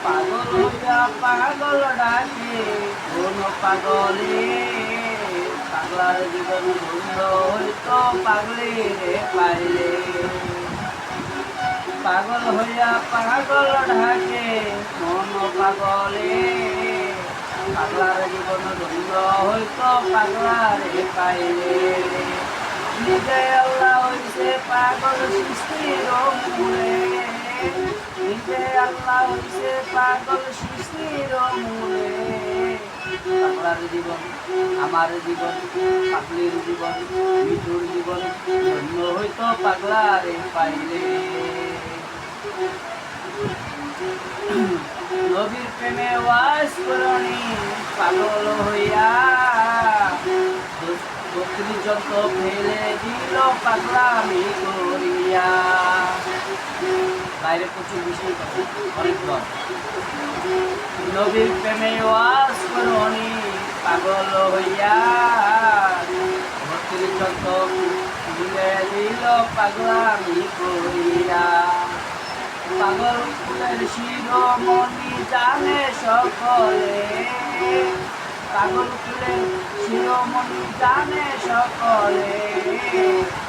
পাগল হইয়া পাগল ডাকে কোন পাগলে, পাগলার জীবন ধন্য হইতো পাগলে রে পাইলে। পাগল হইয়া পাগল ঢাকে মন পাগলে, পাগলার জীবন ধন্য হইতো পাগলারে পাইলে। নিজে আল্লাহ হইছে পাগল সৃষ্টির মূলে, নিজে আল্লাহ হইছে পাগল সৃষ্টির মূলে। পাগলার জীবন আমার জীবন, পাগলির জীবন মৃত্যুর জীবন ধন্য হইতো পাগলারে পাইলে। নবীর প্রেমে ওয়াজ করণী পাগল হইয়া, বকরি যত ফেলে দিল পাগলামি করিয়া। বাইরে প্রচুর বিষয় অনেক দর। নবীর প্রেমে ওয়াজ করণী পাগল হইয়া, বকরি যত ফেলে দিল পাগলামি করিয়া। পাগল ফুলের শিরোমণি জানে সকলে, পাগল ফুলের শিরোমণি জানে সকলে।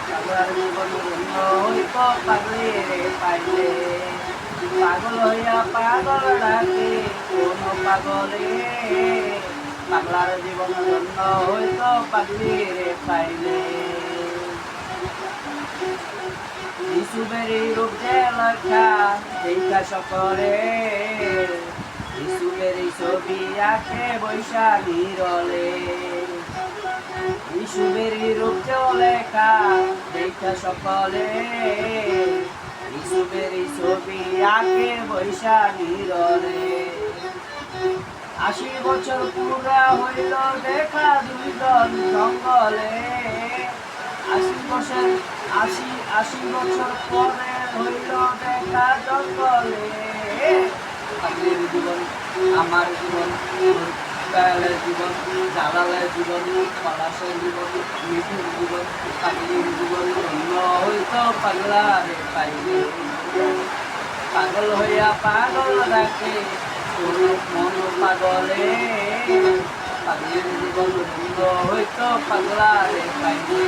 পাগলার জীবন ধন্য হইত পাগলেরে পাইলে। পাগল হইয়া পাগল ডাকে কোন পাগলে, পাগলার জীবন ধন্য হইত পাগলেরে পাইলে। ইসুবের রূপ যে লেখা দেখা সকলে, ইসুবের ছবি আঁকে বৈশা নিরলে। ইসুবের রূপ যে লেখা দেখা সকলে, ইসুবের ছবি আঁকে বৈশা নিরলে। ৮০ বছর পুরা হইল দেখা দুইজন জঙ্গলে, ৮০ বছর পরে হইল দেখা জঙ্গলে। পাগলের জীবন আমার জীবন, দয়ালের জীবন জালালের জীবন, পলাশের জীবন মৃত্যুর জীবন। পাগলের জীবন ধন্য হইত পাগলারে পাইলে। পাগল হইয়া পাগল ডাকে কোন মন পাগলে, পাগলের জীবন ধন্য হইত পাগলারে পাইলে।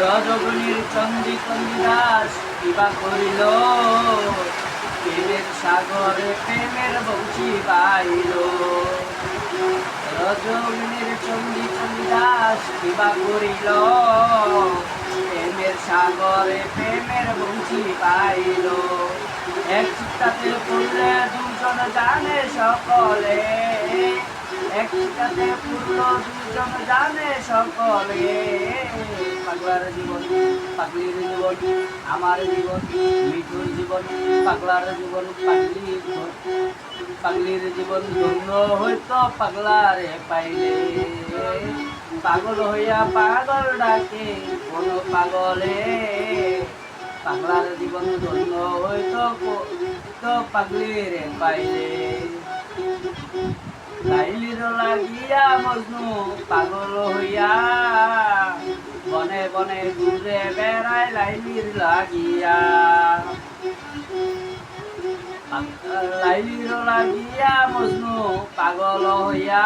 রজগুণীর চন্দ্রিকন্দাস কিবা করিল, প্রেমের সাগরে প্রেমের বংশী বাইল। রজগুণীর চন্দ্রিকন্দাস কিবা করিল, প্রেমের সাগরে প্রেমের বংশী বাইল। এক চিত্তাতে পড়লে দুজন জানে সকলে, এক চিত্তাতে পড়ল দুজন জানে সকলে। পাগলার জীবন পাগলির জীবন আমার জীবন মৃত্যুর জীবন। পাগলার জীবন পাগলির জীবন ধন্য হইত পাগলারে পাইলে। পাগল হইয়া পাগল ডাকে কোন পাগলে, পাগলার জীবন ধন্য হইত পাগলিরে পাইলে। লাইলির লাগিয়া মজনু পাগল হইয়া, বনে বনে ঘুরে বেড়ায় লাইলির লাগিয়া। লাইলির লাগিয়া মজনু পাগল হইয়া,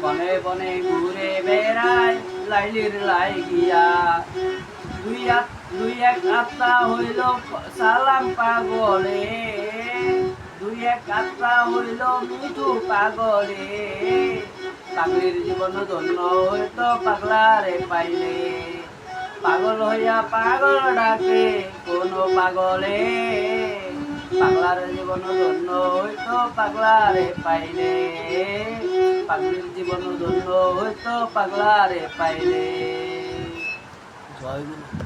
বনে বনে ঘুরে বেড়ায় লাইলির লাগিয়া। দুই এক আত্মা হইল সালাম পাগলে, দুই এক আত্মা হইল মিঠু পাগলে। পাগলির জীবন ধন্য হইত পাগলারে পাইলে। পাগল হইয়া পাগল ডাকে কোন পাগলে, পাগলার জীবন ধন্য হইত পাগলারে পাইলে। পাগলির জীবন ধন্য হইত পাগলারে পাইলে। জয় গুরু।